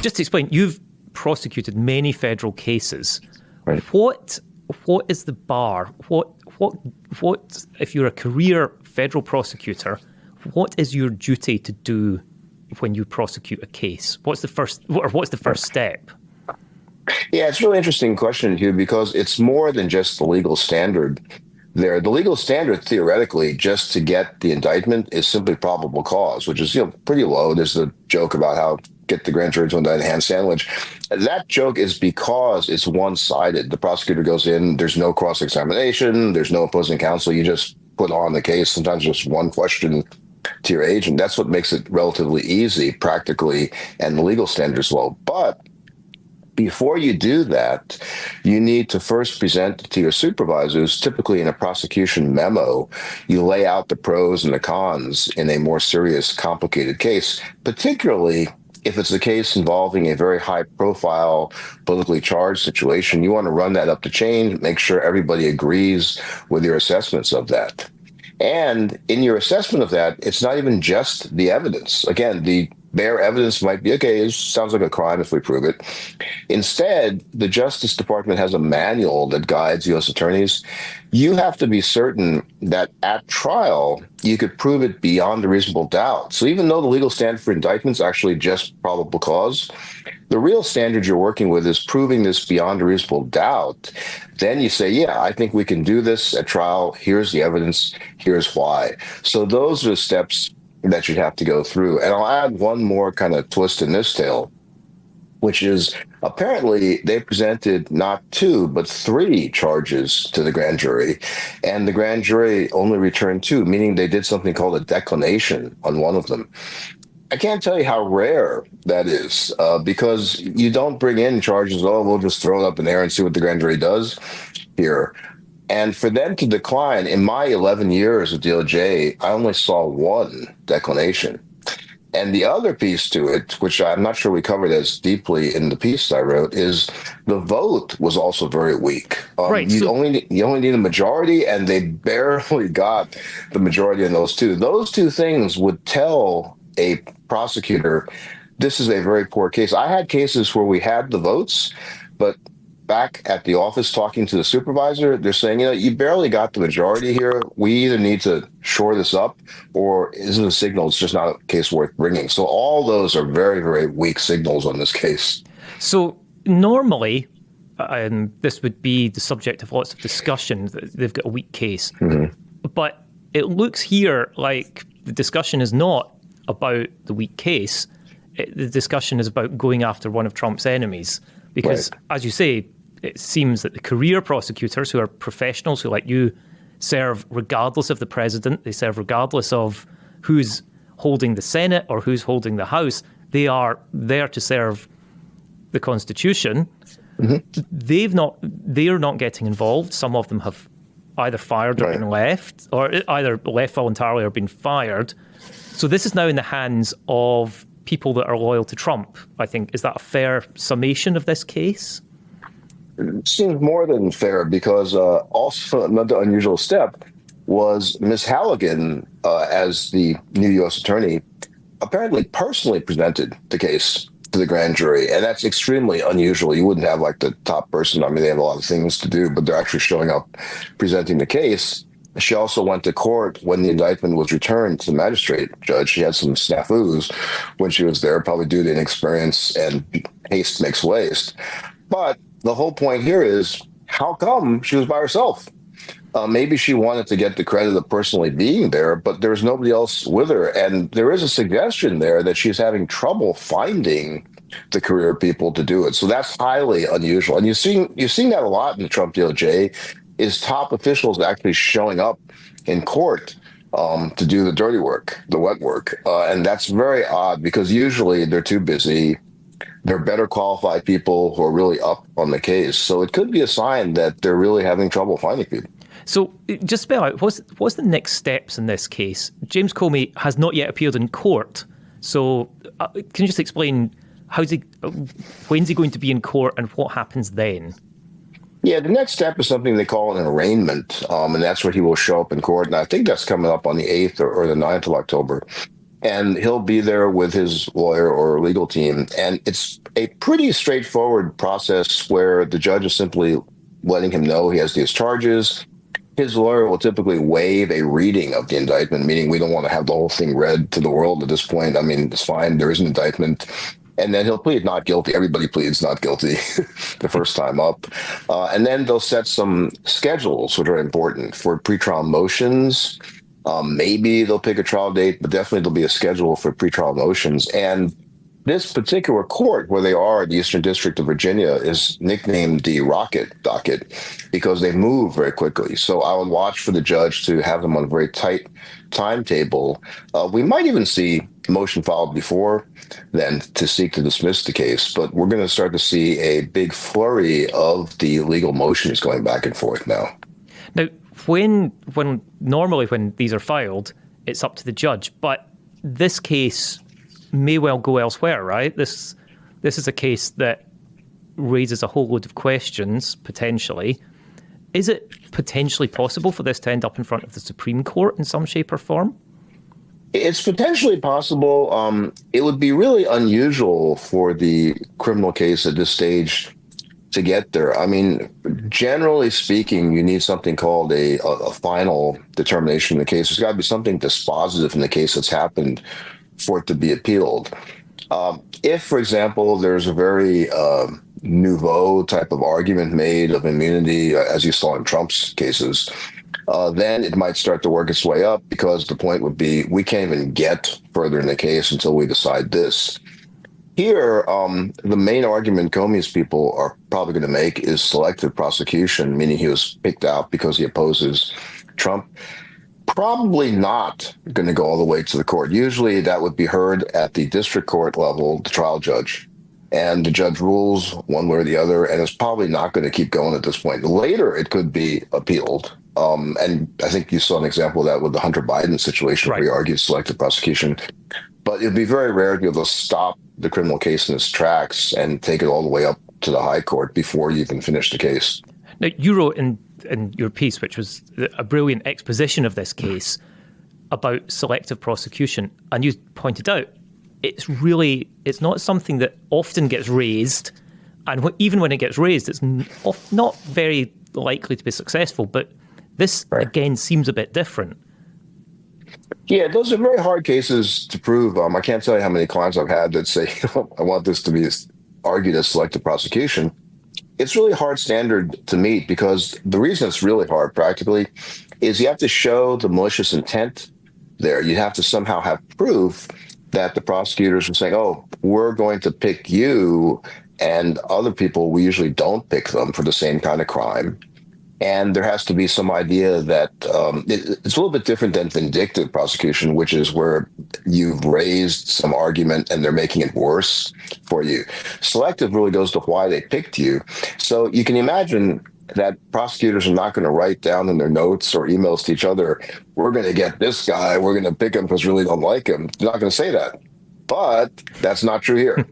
just to explain, you've prosecuted many federal cases. Right. What is the bar? What if you're a career federal prosecutor, what is your duty to do when you prosecute a case? What's the first step? Yeah, it's a really interesting question, Hugh, because it's more than just the legal standard there. The legal standard, theoretically, just to get the indictment is simply probable cause, which is, pretty low. There's the joke about how get the grand jury to indict a ham sandwich. That joke is because it's one-sided. The prosecutor goes in, there's no cross-examination, there's no opposing counsel. You just put on the case, sometimes just one question to your agent. That's what makes it relatively easy, practically, and the legal standards low. But before you do that, you need to first present to your supervisors, typically in a prosecution memo. You lay out the pros and the cons in a more serious, complicated case, particularly if it's a case involving a very high-profile, politically charged situation. You want to run that up the chain, make sure everybody agrees with your assessments of that. And in your assessment of that, it's not even just the evidence. Again, the bare evidence might be, okay, it sounds like a crime if we prove it. Instead, the Justice Department has a manual that guides U.S. attorneys. You have to be certain that at trial, you could prove it beyond a reasonable doubt. So even though the legal standard for indictment is actually just probable cause, the real standard you're working with is proving this beyond a reasonable doubt. Then you say, yeah, I think we can do this at trial. Here's the evidence. Here's why. So those are the steps that you'd have to go through. And I'll add one more kind of twist in this tale, which is apparently they presented not 2, but 3 charges to the grand jury. And the grand jury only returned 2, meaning they did something called a declination on one of them. I can't tell you how rare that is because you don't bring in charges, we'll just throw it up in the air and see what the grand jury does here. And for them to decline, in my 11 years of DOJ, I only saw 1 declination. And the other piece to it, which I'm not sure we covered as deeply in the piece I wrote, is the vote was also very weak. Right. You only need a majority, and they barely got the majority in those 2. Those 2 things would tell a prosecutor, this is a very poor case. I had cases where we had the votes, but back at the office talking to the supervisor, they're saying, you barely got the majority here. We either need to shore this up, or is it a signal it's just not a case worth bringing? So all those are very, very weak signals on this case. So normally, this would be the subject of lots of discussion. They've got a weak case. Mm-hmm. But it looks here like the discussion is not about the weak case. The discussion is about going after one of Trump's enemies. Because, right, as you say, it seems that the career prosecutors, who are professionals, who, like you, serve regardless of the president, they serve regardless of who's holding the Senate or who's holding the House, they are there to serve the Constitution. Mm-hmm. They're not getting involved. Some of them have either fired or been left, or either left voluntarily or been fired. So this is now in the hands of people that are loyal to Trump, I think. Is that a fair summation of this case? It seems more than fair, because also another unusual step was Ms. Halligan, as the new U.S. attorney, apparently personally presented the case to the grand jury. And that's extremely unusual. You wouldn't have like the top person. I mean, they have a lot of things to do, but they're actually showing up presenting the case. She also went to court when the indictment was returned to the magistrate judge. She had some snafus when she was there, probably due to inexperience, and haste makes waste. But the whole point here is, how come she was by herself? Maybe she wanted to get the credit of personally being there, but there was nobody else with her. And there is a suggestion there that she's having trouble finding the career people to do it. So that's highly unusual. And you've seen that a lot in the Trump DOJ, is top officials actually showing up in court to do the dirty work, the wet work. And that's very odd, because usually they're too busy. They're better qualified people who are really up on the case. So it could be a sign that they're really having trouble finding people. So just spell out, what's the next steps in this case? James Comey has not yet appeared in court. So can you just explain when's he going to be in court and what happens then? Yeah, the next step is something they call an arraignment, and that's where he will show up in court. And I think that's coming up on the 8th or the 9th of October. and he'll be there with his lawyer or legal team. And it's a pretty straightforward process where the judge is simply letting him know he has these charges. His lawyer will typically waive a reading of the indictment, meaning we don't want to have the whole thing read to the world at this point. I mean, it's fine. There is an indictment. And then he'll plead not guilty. Everybody pleads not guilty the first time up. And then they'll set some schedules, which are important for pretrial motions. Maybe they'll pick a trial date, but definitely there'll be a schedule for pretrial motions. And this particular court, where they are, the Eastern District of Virginia, is nicknamed the Rocket Docket because they move very quickly. So I would watch for the judge to have them on a very tight timetable. We might even see a motion filed before then to seek to dismiss the case, but we're going to start to see a big flurry of the legal motions going back and forth now. Now, when normally when these are filed, it's up to the judge, but this case may well go elsewhere, right? This is a case that raises a whole load of questions, potentially. Is it potentially possible for this to end up in front of the Supreme Court in some shape or form? It's potentially possible. It would be really unusual for the criminal case at this stage to get there. I mean, generally speaking, you need something called a final determination in the case. There's got to be something dispositive in the case that's happened for it to be appealed. If, for example, there's a very nouveau type of argument made of immunity, as you saw in Trump's cases, then it might start to work its way up because the point would be we can't even get further in the case until we decide this. Here, the main argument Comey's people are probably going to make is selective prosecution, meaning he was picked out because he opposes Trump. Probably not going to go all the way to the court. Usually that would be heard at the district court level, the trial judge, and the judge rules one way or the other, and it's probably not going to keep going at this point. Later, it could be appealed. And I think you saw an example of that with the Hunter Biden situation, right, where he argued selective prosecution. But it'd be very rare to be able to stop the criminal case in its tracks and take it all the way up to the high court before you can finish the case. Now, you wrote in your piece, which was a brilliant exposition of this case, about selective prosecution, and you pointed out it's not something that often gets raised, and even when it gets raised, it's not very likely to be successful. But this, right, again, seems a bit different. Yeah, those are very hard cases to prove. I can't tell you how many clients I've had that say, I want this to be argued as selective prosecution. It's really a hard standard to meet because the reason it's really hard practically is you have to show the malicious intent there. You have to somehow have proof that the prosecutors are saying, oh, we're going to pick you, and other people, we usually don't pick them for the same kind of crime. And there has to be some idea that it's a little bit different than vindictive prosecution, which is where you've raised some argument and they're making it worse for you. Selective really goes to why they picked you. So you can imagine that prosecutors are not going to write down in their notes or emails to each other, we're going to get this guy, we're going to pick him because we really don't like him. They're not going to say that. But that's not true here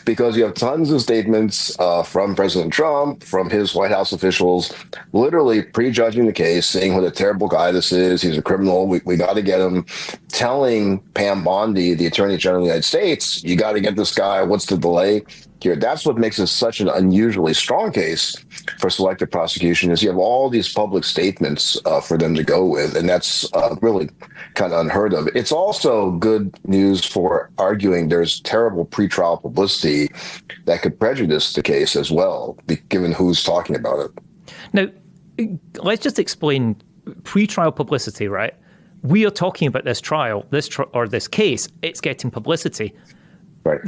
because you have tons of statements from President Trump, from his White House officials, literally prejudging the case, saying what a terrible guy this is. He's a criminal. We got to get him. Telling Pam Bondi, the Attorney General of the United States, you got to get this guy. What's the delay here? That's what makes this such an unusually strong case for selective prosecution is you have all these public statements for them to go with. And that's really kind of unheard of. It's also good news for arguing there's terrible pretrial publicity that could prejudice the case as well, given who's talking about it. Now, let's just explain pretrial publicity, right? We are talking about this trial, this case, it's getting publicity. Right.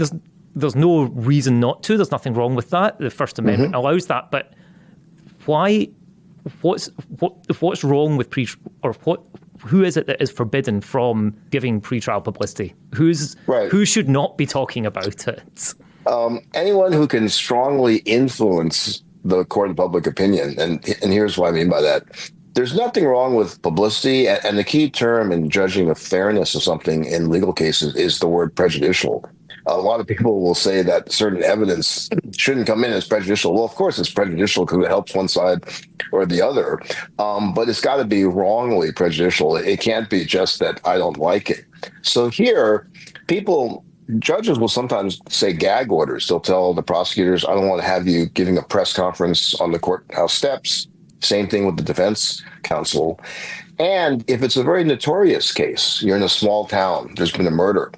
There's no reason not to. There's nothing wrong with that. The First Amendment allows that. But why? What's wrong with who is it that is forbidden from giving pretrial publicity? Who should not be talking about it? Anyone who can strongly influence the court of public opinion, and here's what I mean by that. There's nothing wrong with publicity, and the key term in judging the fairness of something in legal cases is the word prejudicial. A lot of people will say that certain evidence shouldn't come in as prejudicial. Well, of course it's prejudicial because it helps one side or the other, but it's got to be wrongly prejudicial. It can't be just that I don't like it. So here, judges will sometimes say gag orders. They'll tell the prosecutors, I don't want to have you giving a press conference on the courthouse steps. Same thing with the defense counsel. And if it's a very notorious case, you're in a small town, there's been a murder,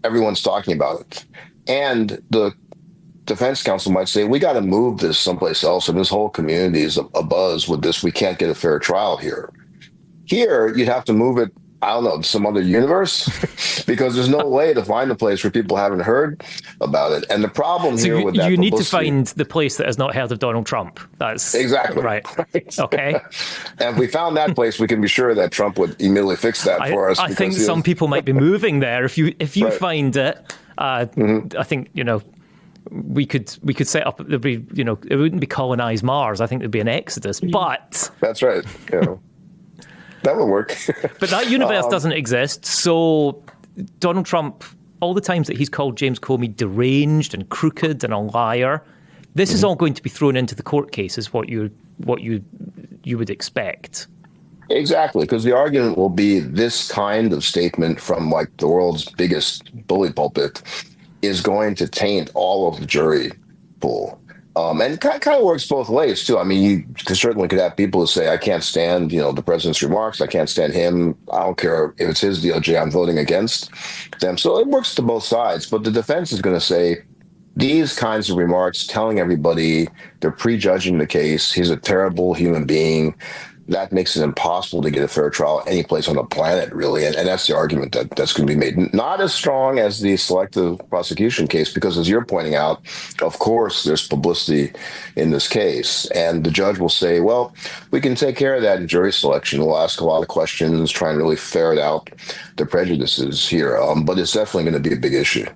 everyone's talking about it. And the defense counsel might say, we got to move this someplace else. And this whole community is abuzz with this. We can't get a fair trial here. Here, you'd have to move it, I don't know, some other universe, because there's no way to find a place where people haven't heard about it. And the problem here with that you need to find the place that has not heard of Donald Trump. That's exactly right. Okay. And if we found that place, we can be sure that Trump would immediately fix that for us. I think some people might be moving there. If you right. find it, I think, we could set up, there'd be, it wouldn't be colonize Mars. I think there'd be an exodus, but that's right. That would work. But that universe doesn't exist. So Donald Trump, all the times that he's called James Comey deranged and crooked and a liar, this is all going to be thrown into the court case, is what you would expect. Exactly, because the argument will be this kind of statement from like the world's biggest bully pulpit is going to taint all of the jury pool. And it kind of works both ways, too. I mean, you certainly could have people who say, I can't stand, the president's remarks. I can't stand him. I don't care if it's his DOJ. I'm voting against them. So it works to both sides. But the defense is going to say these kinds of remarks, telling everybody they're prejudging the case. He's a terrible human being. That makes it impossible to get a fair trial any place on the planet, really. And that's the argument that's going to be made. Not as strong as the selective prosecution case, because as you're pointing out, of course, there's publicity in this case. And the judge will say, well, we can take care of that in jury selection. We'll ask a lot of questions, try and really ferret out the prejudices here. But it's definitely going to be a big issue.